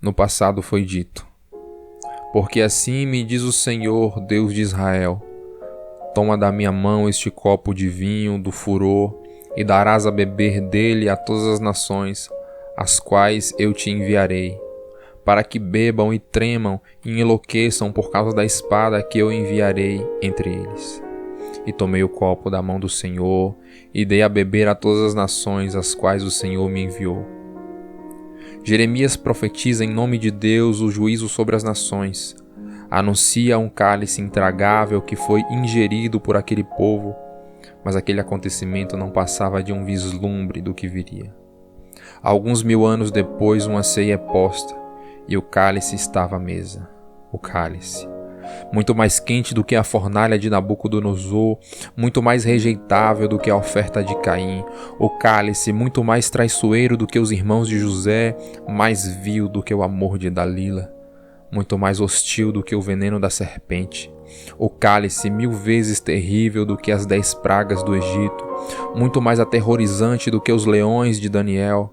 No passado foi dito: porque assim me diz o Senhor, Deus de Israel: toma da minha mão este copo de vinho do furor e darás a beber dele a todas as nações, as quais eu te enviarei, para que bebam e tremam e enlouqueçam por causa da espada que eu enviarei entre eles. E tomei o copo da mão do Senhor e dei a beber a todas as nações, as quais o Senhor me enviou. Jeremias profetiza em nome de Deus o juízo sobre as nações. Anuncia um cálice intragável que foi ingerido por aquele povo, mas aquele acontecimento não passava de um vislumbre do que viria. Alguns 1000 anos depois, uma ceia é posta, e o cálice estava à mesa. O cálice, muito mais quente do que a fornalha de Nabucodonosor, muito mais rejeitável do que a oferta de Caim. O cálice, muito mais traiçoeiro do que os irmãos de José, mais vil do que o amor de Dalila, muito mais hostil do que o veneno da serpente. O cálice, 1000 vezes terrível do que as 10 pragas do Egito, muito mais aterrorizante do que os leões de Daniel,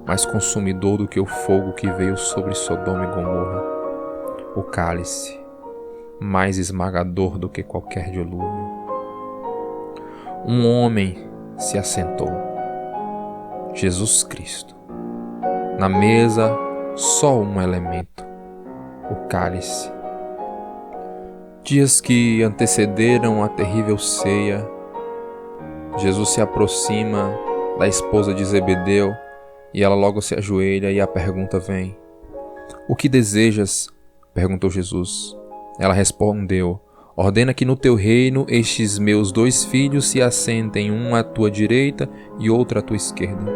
mais consumidor do que o fogo que veio sobre Sodoma e Gomorra. O cálice, mais esmagador do que qualquer dilúvio. Um homem se assentou, Jesus Cristo. Na mesa, só um elemento: o cálice. Dias que antecederam a terrível ceia, Jesus se aproxima da esposa de Zebedeu e ela logo se ajoelha e a pergunta vem: o que desejas? Perguntou Jesus. Ela respondeu: ordena que no teu reino estes meus 2 filhos se assentem, um à tua direita e outro à tua esquerda.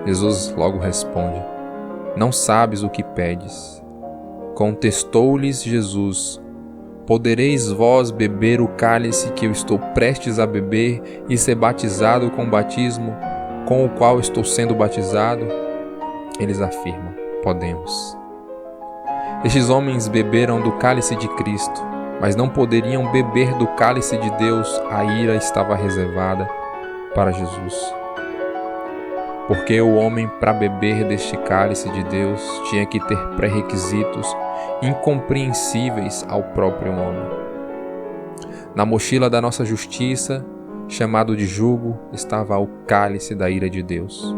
Jesus logo responde: não sabes o que pedes. Contestou-lhes Jesus: podereis vós beber o cálice que eu estou prestes a beber e ser batizado com o batismo com o qual estou sendo batizado? Eles afirmam: podemos. Estes homens beberam do cálice de Cristo, mas não poderiam beber do cálice de Deus. A ira estava reservada para Jesus. Porque o homem, para beber deste cálice de Deus, tinha que ter pré-requisitos incompreensíveis ao próprio homem. Na mochila da nossa justiça, chamado de jugo, estava o cálice da ira de Deus.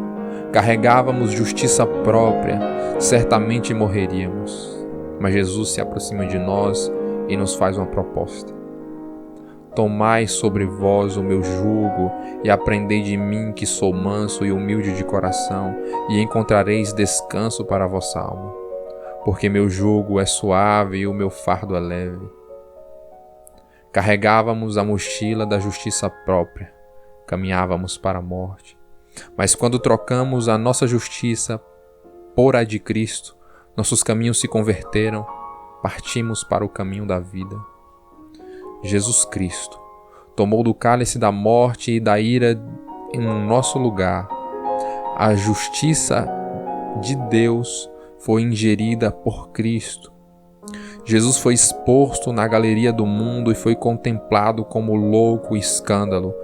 Carregávamos justiça própria, certamente morreríamos. Mas Jesus se aproxima de nós e nos faz uma proposta: tomai sobre vós o meu jugo e aprendei de mim, que sou manso e humilde de coração, e encontrareis descanso para a vossa alma. Porque meu jugo é suave e o meu fardo é leve. Carregávamos a mochila da justiça própria, caminhávamos para a morte. Mas quando trocamos a nossa justiça por a de Cristo, nossos caminhos se converteram, partimos para o caminho da vida. Jesus Cristo tomou do cálice da morte e da ira em nosso lugar. A justiça de Deus foi ingerida por Cristo. Jesus foi exposto na galeria do mundo e foi contemplado como louco e escândalo,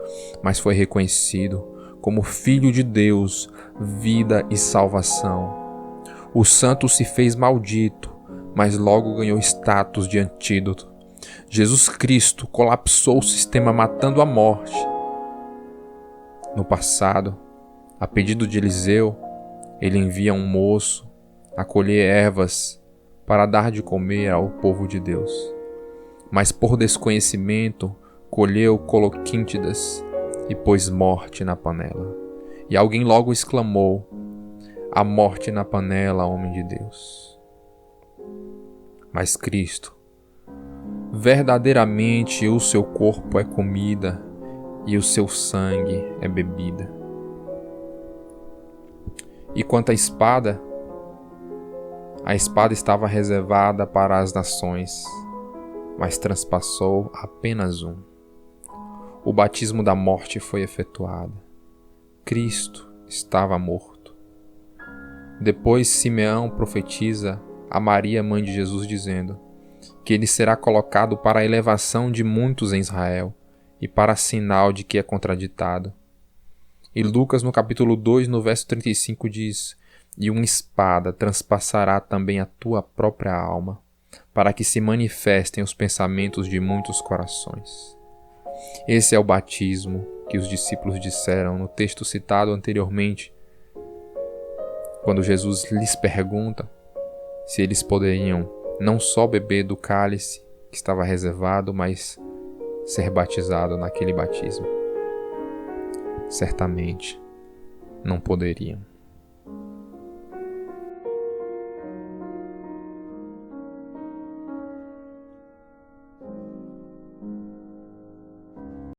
mas foi reconhecido como Filho de Deus, vida e salvação. O santo se fez maldito, mas logo ganhou status de antídoto. Jesus Cristo colapsou o sistema, matando a morte. No passado, a pedido de Eliseu, ele envia um moço a colher ervas para dar de comer ao povo de Deus. Mas por desconhecimento, colheu coloquíntidas e pôs morte na panela. E alguém logo exclamou: a morte na panela, homem de Deus. Mas Cristo, verdadeiramente o seu corpo é comida e o seu sangue é bebida. E quanto à espada, a espada estava reservada para as nações, mas transpassou apenas um. O batismo da morte foi efetuado. Cristo estava morto. Depois Simeão profetiza a Maria, mãe de Jesus, dizendo que ele será colocado para a elevação de muitos em Israel e para sinal de que é contraditado. E Lucas, no capítulo 2, no verso 35, diz: e uma espada transpassará também a tua própria alma, para que se manifestem os pensamentos de muitos corações. Esse é o batismo que os discípulos disseram no texto citado anteriormente, quando Jesus lhes pergunta se eles poderiam não só beber do cálice que estava reservado, mas ser batizado naquele batismo. Certamente não poderiam.